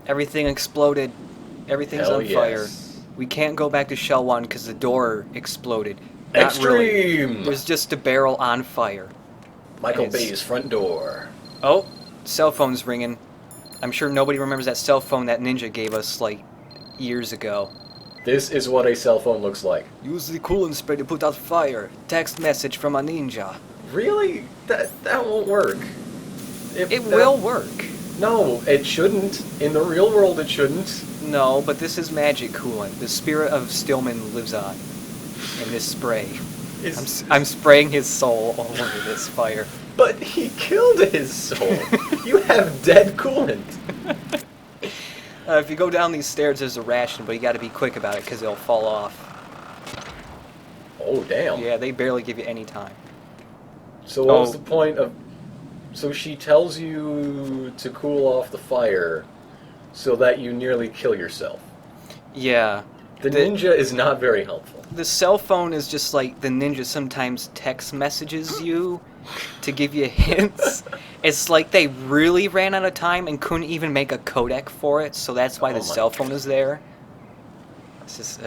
Everything exploded. Everything's Hell on fire. yes. We can't go back to Shell 1 because the door exploded. Not really. Extreme! There's just a barrel on fire. Michael And it's- Bay's front door. Oh, cell phone's ringing. I'm sure nobody remembers that cell phone that Ninja gave us, like, years ago. This is what a cell phone looks like. Use the coolant spray to put out fire. Text message from a ninja. Really? That won't work. It will work. No, it shouldn't. In the real world, it shouldn't. No, but this is magic coolant. The spirit of Stillman lives on in this spray. I'm spraying his soul all over this fire. But he killed his soul. You have dead coolant. If you go down these stairs, there's a ration, but you got to be quick about it because it'll fall off. Oh, damn. Yeah, they barely give you any time. So what was the point of... So she tells you to cool off the fire so that you nearly kill yourself. Yeah. The ninja is not very helpful. The cell phone is just like the ninja sometimes text messages you to give you hints. It's like they really ran out of time and couldn't even make a codec for it, so that's why the cell phone is there. It's just,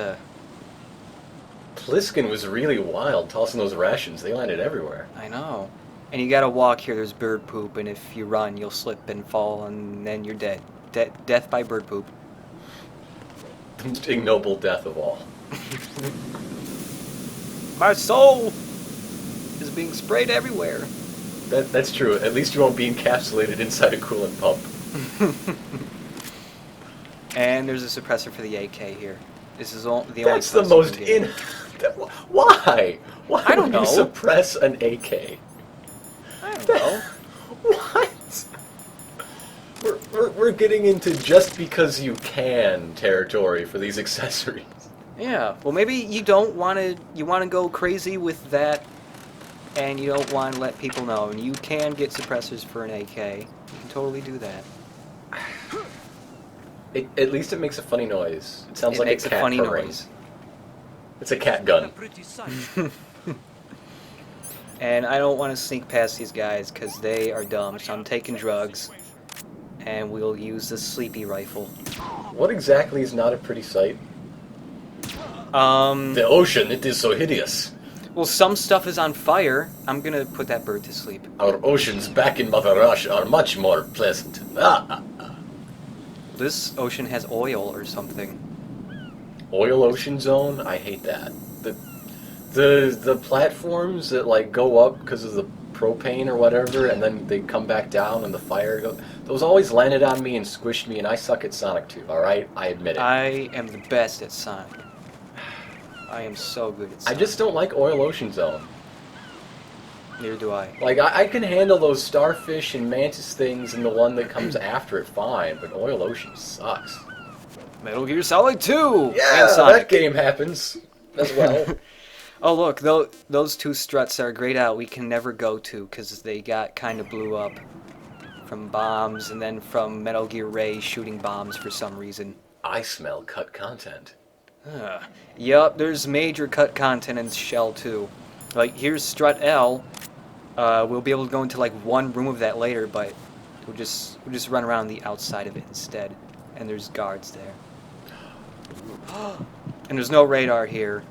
Pliskin was really wild tossing those rations. They landed everywhere. I know. And you gotta walk here, there's bird poop, and if you run, you'll slip and fall, and then you're dead. Death by bird poop. The most ignoble death of all. My soul is being sprayed everywhere. That's true. At least you won't be encapsulated inside a coolant pump. And there's a suppressor for the AK here. This is the only That's the place most you can get it. Why? Why I don't would you know. suppress an AK? I don't know. What? We're getting into just because you can territory for these accessories. Yeah, well maybe you don't want to, you want to go crazy with that and you don't want to let people know, and you can get suppressors for an AK. You can totally do that. At least it makes a funny noise. It sounds It like makes a cat funny purring. noise. It's a cat gun. And I don't want to sneak past these guys because they are dumb, so I'm taking drugs. And we'll use the sleepy rifle. What exactly is not a pretty sight? The ocean, it is so hideous. Well, some stuff is on fire. I'm gonna put that bird to sleep. Our oceans back in Mother Russia are much more pleasant. This ocean has oil or something. Oil ocean zone? I hate that. The platforms that like go up because of the propane or whatever, and then they come back down and the fire goes. Those always landed on me and squished me, and I suck at Sonic 2, alright? I admit it. I am the best at Sonic. I am so good at Sonic. I just don't like Oil Ocean Zone. Neither do I. Like, I can handle those starfish and mantis things and the one that comes after it fine, but Oil Ocean sucks. Metal Gear Solid 2! Yeah, and Sonic. that game happens as well. Oh look, those two struts are grayed out we can never go to because they got kind of blew up from bombs and then from Metal Gear Ray shooting bombs for some reason. I smell cut content. Yup, there's major cut content in Shell 2. Like, here's strut L. We'll be able to go into like one room of that later, but we'll just run around the outside of it instead. And there's guards there. And there's no radar here.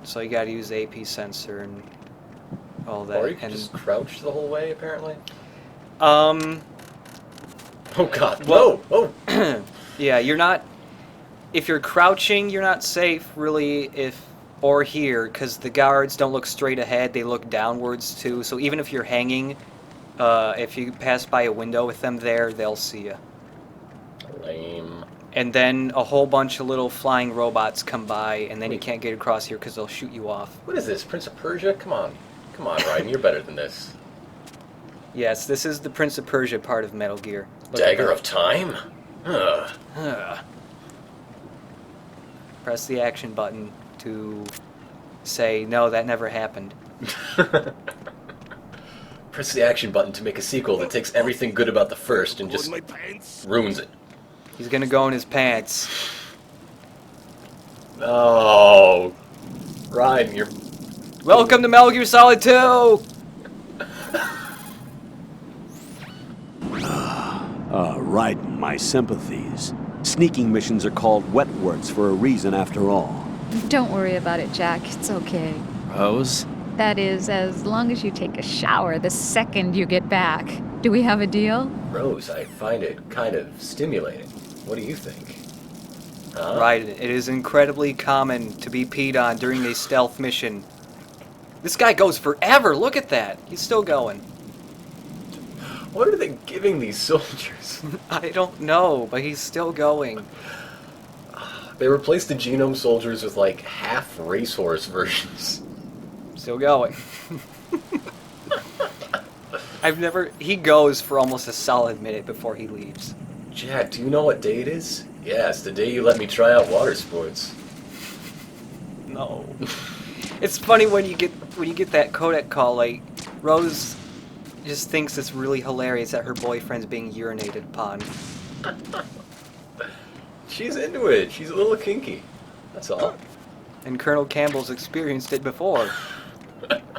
So you gotta use the AP sensor and all that. Or you can just crouch the whole way, apparently. Um. Oh god, well, no! Oh! Yeah, you're not... If you're crouching, you're not safe, really, or here, because the guards don't look straight ahead, they look downwards, too. So even if you're hanging, if you pass by a window with them there, they'll see you. Lame. And then a whole bunch of little flying robots come by, and then you can't get across here because they'll shoot you off. What is this, Prince of Persia? Come on, Ryan, you're better than this. Yes, this is the Prince of Persia part of Metal Gear. Dagger of Time? Press the action button to say, no, that never happened. Press the action button to make a sequel that takes everything good about the first and just ruins it. He's gonna go in his pants. Oh, Ryan, you're... Welcome to Metal Gear Solid 2! Right, my sympathies. Sneaking missions are called wet works for a reason after all. Don't worry about it, Jack. It's okay. Rose? That is, as long as you take a shower the second you get back. Do we have a deal? Rose, I find it kind of stimulating. What do you think? Huh? Right, it is incredibly common to be peed on during a stealth mission. This guy goes forever, look at that! He's still going. What are they giving these soldiers? I don't know, but he's still going. They replaced the genome soldiers with like half racehorse versions. Still going. He goes for almost a solid minute before he leaves. Jack, do you know what day it is? Yeah, it's the day you let me try out water sports. No. It's funny when you get that codec call, like, Rose just thinks it's really hilarious that her boyfriend's being urinated upon. She's into it. She's a little kinky. That's all. And Colonel Campbell's experienced it before.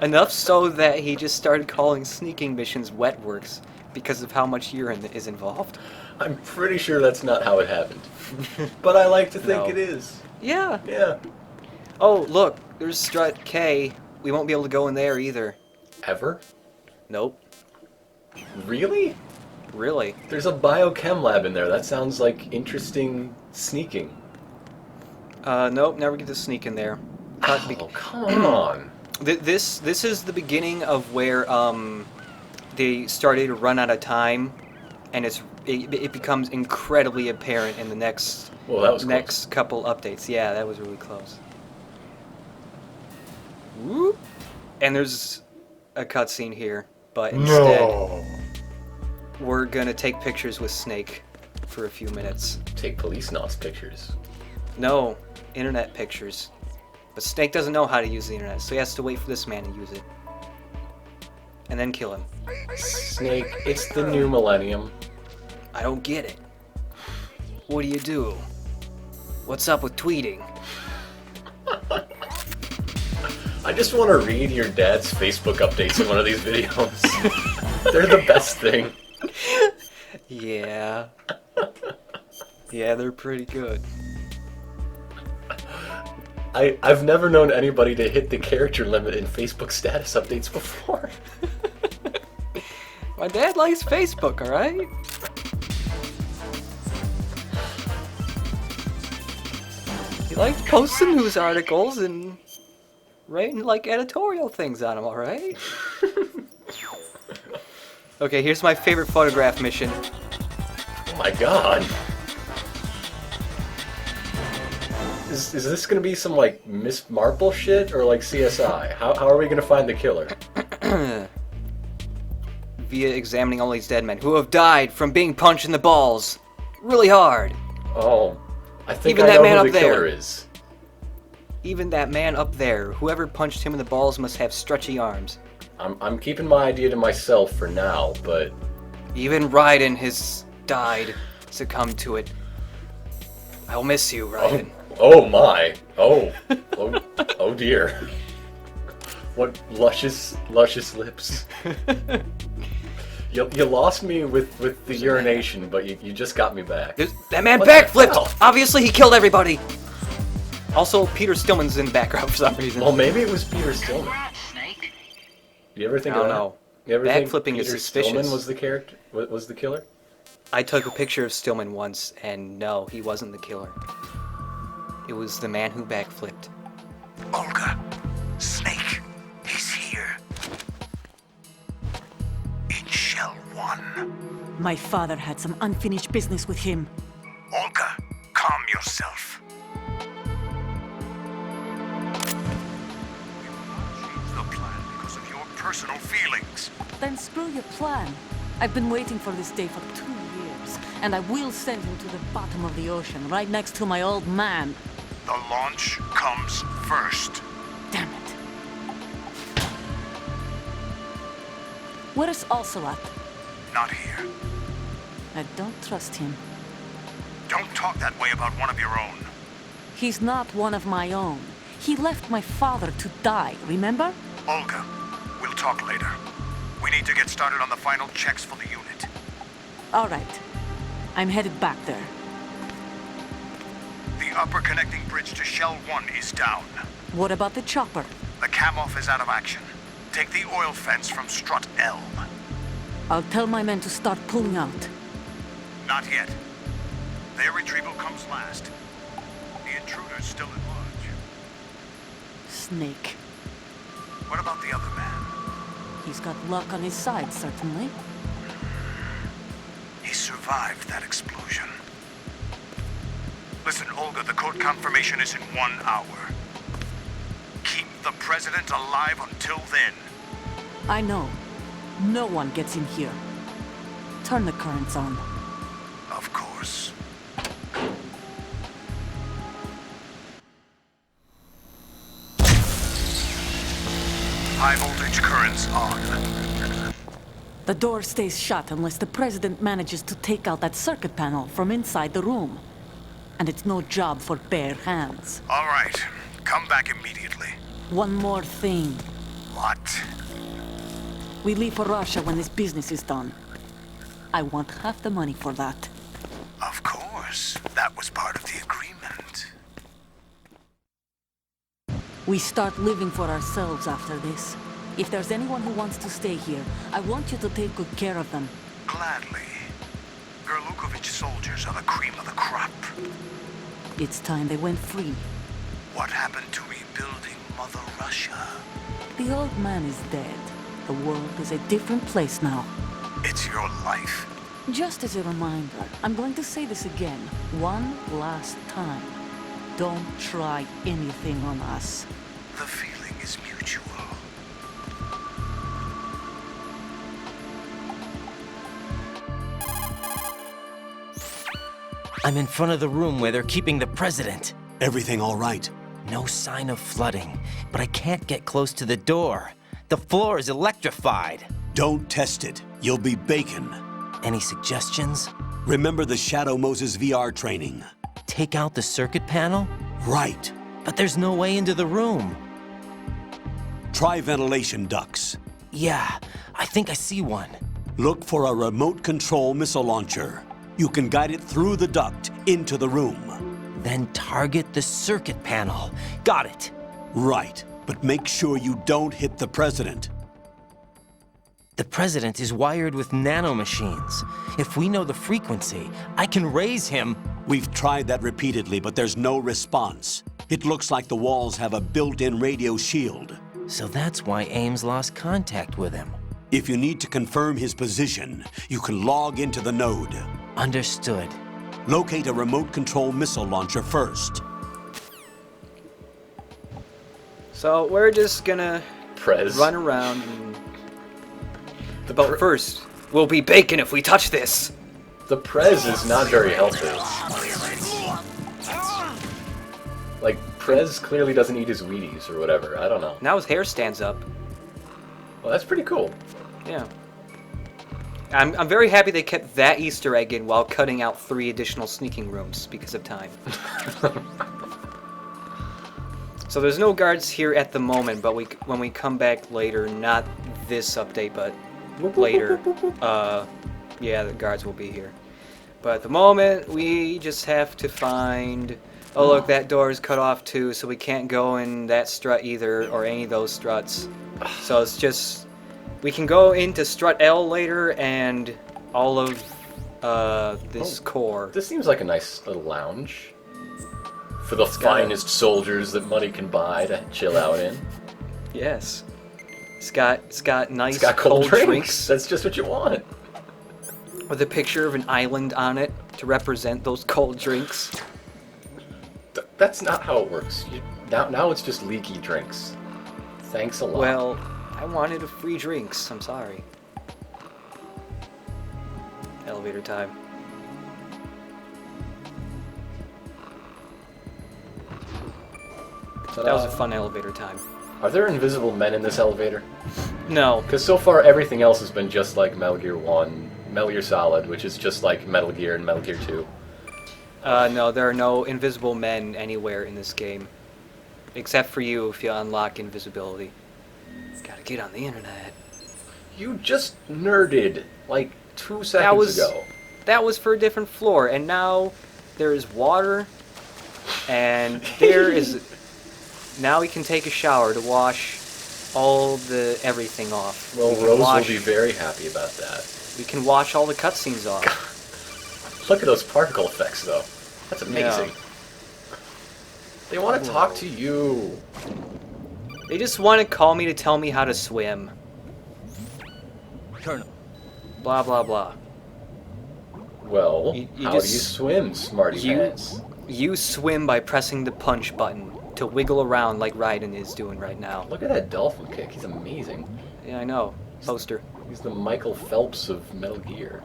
Enough so that he just started calling sneaking missions wet works because of how much urine is involved. I'm pretty sure that's not how it happened. But I like to think No. it is. Yeah. Yeah. Oh, look, there's Strut K. We won't be able to go in there either. Ever? Nope. Really? Really? There's a biochem lab in there. That sounds like interesting sneaking. Nope, never get to sneak in there. Oh, come on. This is the beginning of where they started to run out of time, and it becomes incredibly apparent in the next Well, that was next couple updates. Yeah, that was really close. Whoop. And there's a cutscene here, but instead we're gonna take pictures with Snake for a few minutes. Take police NOS pictures. No, internet pictures. But Snake doesn't know how to use the internet, so he has to wait for this man to use it. And then kill him. Snake, it's the new millennium. I don't get it. What do? What's up with tweeting? I just want to read your dad's Facebook updates in one of these videos. They're the best thing. Yeah. Yeah, they're pretty good. I've never known anybody to hit the character limit in Facebook status updates before. My dad likes Facebook, alright? He likes posting news articles and writing like editorial things on them, alright? Okay, here's my favorite photograph mission. Oh my god. Is this gonna be some like Miss Marple shit or like CSI? How are we gonna find the killer? Via examining all these dead men who have died from being punched in the balls really hard. Oh, I think Even I that know man who up the killer there. is. Even that man up there, whoever punched him in the balls must have stretchy arms. I'm keeping my idea to myself for now, but Even Raiden has died, succumbed to it. I'll miss you, Raiden. oh my, oh dear. What luscious lips. You lost me with the urination, but you just got me back. That man What the hell? backflipped! Obviously he killed everybody! Also, Peter Stillman's in the background for some reason. Well, maybe it was Peter Stillman. You ever think I of don't that? know. You ever think Backflipping is Peter suspicious. Stillman was the character? Was the killer? I took a picture of Stillman once, and no, he wasn't the killer. It was the man who backflipped. Olga, Snake, he's here. In Shell 1. My father had some unfinished business with him. Olga, calm yourself. Change the plan because of your personal feelings. Then screw your plan. I've been waiting for this day for 2 years, and I will send him to the bottom of the ocean, right next to my old man. The launch comes first. Damn it. Where's Ocelot? Not here. I don't trust him. Don't talk that way about one of your own. He's not one of my own. He left my father to die, remember? Olga, we'll talk later. We need to get started on the final checks for the unit. All right. I'm headed back there. The upper connecting bridge to Shell 1 is down. What about the chopper? The cam-off is out of action. Take the oil fence from strut L. I'll tell my men to start pulling out. Not yet. Their retrieval comes last. The intruder's still at large. Snake. What about the other man? He's got luck on his side, certainly. He survived that explosion. Listen, Olga, the code confirmation is in 1 hour. Keep the president alive until then. I know. No one gets in here. Turn the currents on. Of course. High voltage currents on. The door stays shut unless the president manages to take out that circuit panel from inside the room. And it's no job for bare hands. All right. Come back immediately. One more thing. What? We leave for Russia when this business is done. I want half the money for that. Of course. That was part of the agreement. We start living for ourselves after this. If there's anyone who wants to stay here, I want you to take good care of them. Gladly. Gerlukovich soldiers are the cream of the crop. It's time they went free. What happened to rebuilding Mother Russia? The old man is dead. The world is a different place now. It's your life. Just as a reminder, I'm going to say this again, one last time. Don't try anything on us. The feeling is mutual. I'm in front of the room where they're keeping the president. Everything all right? No sign of flooding, but I can't get close to the door. The floor is electrified. Don't test it. You'll be bacon. Any suggestions? Remember the Shadow Moses VR training? Take out the circuit panel? Right. But there's no way into the room. Try ventilation ducts. Yeah, I think I see one. Look for a remote control missile launcher. You can guide it through the duct into the room. Then target the circuit panel. Got it. Right, but make sure you don't hit the president. The president is wired with nanomachines. If we know the frequency, I can raise him. We've tried that repeatedly, but there's no response. It looks like the walls have a built-in radio shield. So that's why Ames lost contact with him. If you need to confirm his position, you can log into the node. Understood. Locate a remote control missile launcher first. So we're just gonna run around and... But first, we'll be bacon if we touch this! The Prez is not very healthy. Like, Prez clearly doesn't eat his Wheaties or whatever. I don't know. Now his hair stands up. Well, that's pretty cool. Yeah. I'm very happy they kept that Easter egg in while cutting out 3 additional sneaking rooms because of time. So there's no guards here at the moment, but when we come back later, not this update, but later, yeah, the guards will be here. But at the moment, we just have to find... Oh, look, that door is cut off too, so we can't go in that strut either, or any of those struts. So it's just... We can go into strut L later, and all of this core. This seems like a nice little lounge. For the finest soldiers that money can buy to chill out in. Yes. It's got nice It's got cold drinks. That's just what you want. With a picture of an island on it to represent those cold drinks. That's not how it works. Now it's just leaky drinks. Thanks a lot. Well, I wanted a free drinks. I'm sorry. Elevator time. That was a fun elevator time. Are there invisible men in this elevator? No. Because so far everything else has been just like Metal Gear 1, Metal Gear Solid, which is just like Metal Gear and Metal Gear 2. No, there are no invisible men anywhere in this game. Except for you if you unlock invisibility. Gotta get on the internet. You just nerded like 2 seconds ago. that was for a different floor, and now there is water, and there is... Now we can take a shower to wash everything off. Well, Rose will be very happy about that. We can wash all the cutscenes off. Look at those particle effects, though. That's amazing. Yeah. They want to talk to you. They just want to call me to tell me how to swim. Colonel. Blah, blah, blah. Well, You how do you just- swim, smarty pants? You swim by pressing the punch button to wiggle around like Raiden is doing right now. Look at that dolphin kick. He's amazing. Yeah, I know. Poster. He's the Michael Phelps of Metal Gear.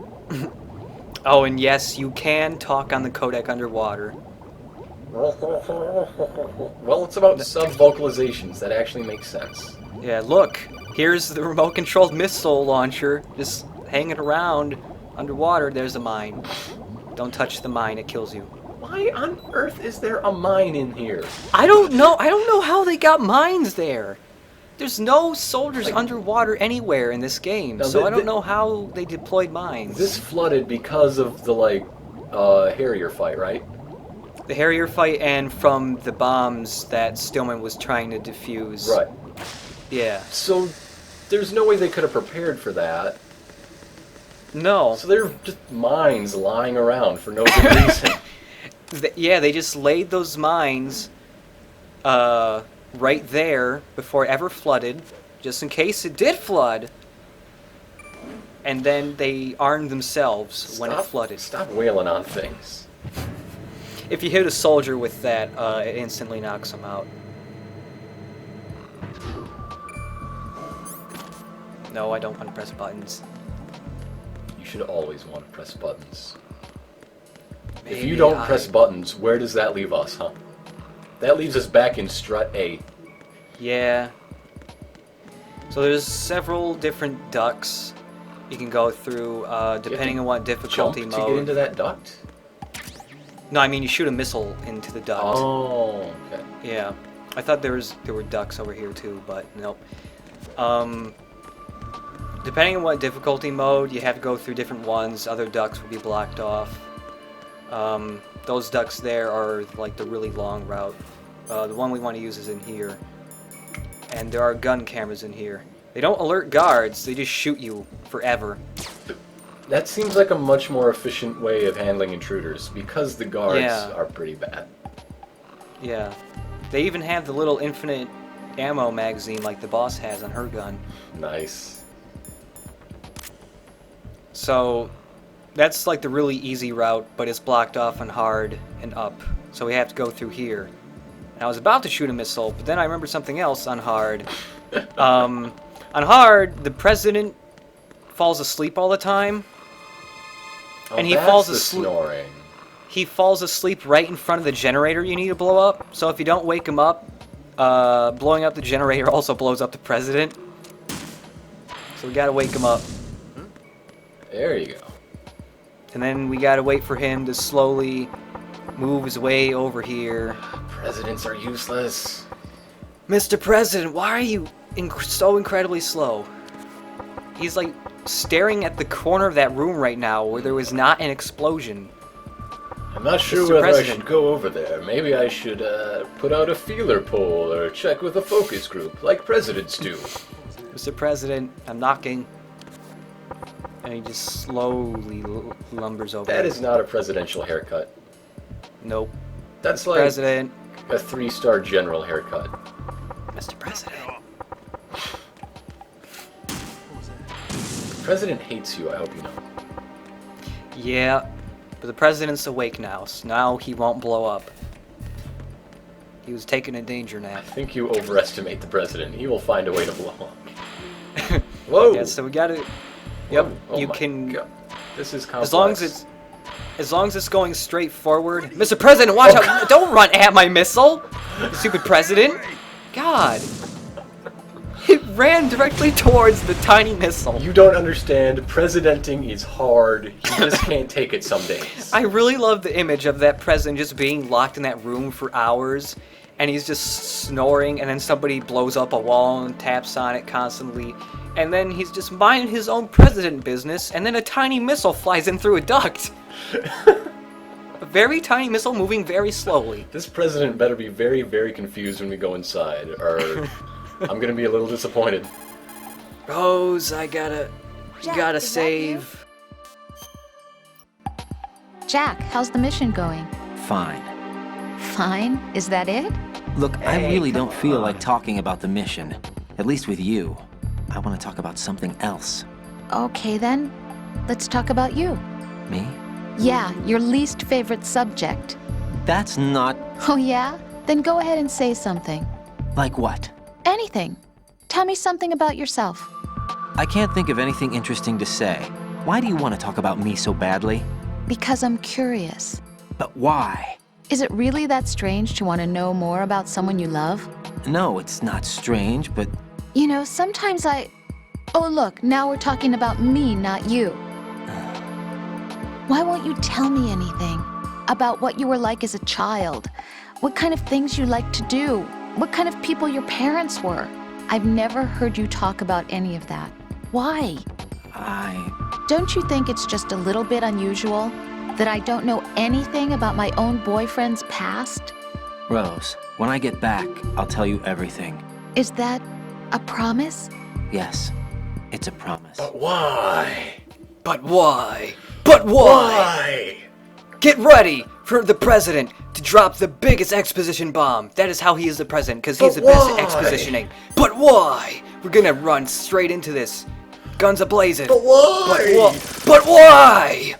Oh, and yes, you can talk on the codec underwater. Well, it's about sub-vocalizations. That actually makes sense. Yeah, look. Here's the remote-controlled missile launcher just hanging around underwater. There's a mine. Don't touch the mine. It kills you. Why on earth is there a mine in here? I don't know. I don't know how they got mines there. There's no soldiers underwater anywhere in this game, No, so I don't know how they deployed mines. This flooded because of the, Harrier fight, right? The Harrier fight and from the bombs that Stillman was trying to defuse. Right. Yeah. So, there's no way they could have prepared for that. No. So they're just mines lying around for no good reason. Yeah, they just laid those mines right there before it ever flooded, just in case it did flood. And then they armed themselves when it flooded. Stop wailing on things. If you hit a soldier with that, it instantly knocks them out. No, I don't want to press buttons. You should always want to press buttons. If Maybe you don't press buttons, where does that leave us, huh? That leaves us back in strut A. Yeah. So there's several different ducts you can go through, depending on what difficulty Jump mode. to get into that duct? No, I mean you shoot a missile into the duct. Oh, okay. Yeah. I thought there were ducts over here too, but nope. Depending on what difficulty mode, you have to go through different ones. Other ducts will be blocked off. Those ducts there are like the really long route. The one we want to use is in here. And there are gun cameras in here. They don't alert guards, they just shoot you forever. That seems like a much more efficient way of handling intruders, because the guards are pretty bad. Yeah. They even have the little infinite ammo magazine like the boss has on her gun. Nice. So, that's like the really easy route, but it's blocked off on hard and up. So we have to go through here. And I was about to shoot a missile, but then I remembered something else on hard. On hard, the president falls asleep all the time. Oh, And he that's falls the asleep. snoring. He falls asleep right in front of the generator you need to blow up. So if you don't wake him up, blowing up the generator also blows up the president. So we gotta wake him up. There you go. And then we gotta wait for him to slowly move his way over here. Presidents are useless. Mr. President, why are you so incredibly slow? He's like staring at the corner of that room right now where there was not an explosion. I'm not sure Mr. whether President. I should go over there. Maybe I should put out a feeler poll or check with a focus group, like presidents do. Mr. President, I'm knocking. And he just slowly lumbers over. That is not a presidential haircut. Nope. That's like President. a 3-star general haircut. Mr. President. The president hates you, I hope you know. Yeah, but the president's awake now, so now he won't blow up. He was taking a danger nap. I think you overestimate the president. He will find a way to blow up. Whoa! Yeah, so we gotta... Yep, Oh you my can... God. This is complex. As long as it's going straight forward... Mr. President, watch out! Don't run at my missile! You stupid president! God! It ran directly towards the tiny missile. You don't understand. Presidenting is hard. You just can't take it some days. I really love the image of that president just being locked in that room for hours and he's just snoring, and then somebody blows up a wall and taps on it constantly, and then he's just minding his own president business, and then a tiny missile flies in through a duct. A very tiny missile moving very slowly. This president better be very, very confused when we go inside, or I'm gonna be a little disappointed. Rose, I Jack, gotta is that save. Jack, how's the mission going? Fine. Fine? Is that it? Look, I really don't feel like talking about the mission. At least with you. I want to talk about something else. Okay then. Let's talk about you. Me? Yeah, your least favorite subject. That's not... Oh yeah? Then go ahead and say something. Like what? Anything. Tell me something about yourself. I can't think of anything interesting to say. Why do you want to talk about me so badly? Because I'm curious. But why? Is it really that strange to want to know more about someone you love? No, it's not strange, but... You know, sometimes Oh look, now we're talking about me, not you. Why won't you tell me anything? About what you were like as a child? What kind of things you liked to do? What kind of people your parents were? I've never heard you talk about any of that. Why? Don't you think it's just a little bit unusual that I don't know anything about my own boyfriend's past? Rose, when I get back, I'll tell you everything. Is that a promise? Yes, it's a promise. But why? But why? But why? Get ready for the president to drop the biggest exposition bomb. That is how he is the president, because he's the best at expositioning. But why? We're gonna run straight into this. Guns a-blazing. But why? But why?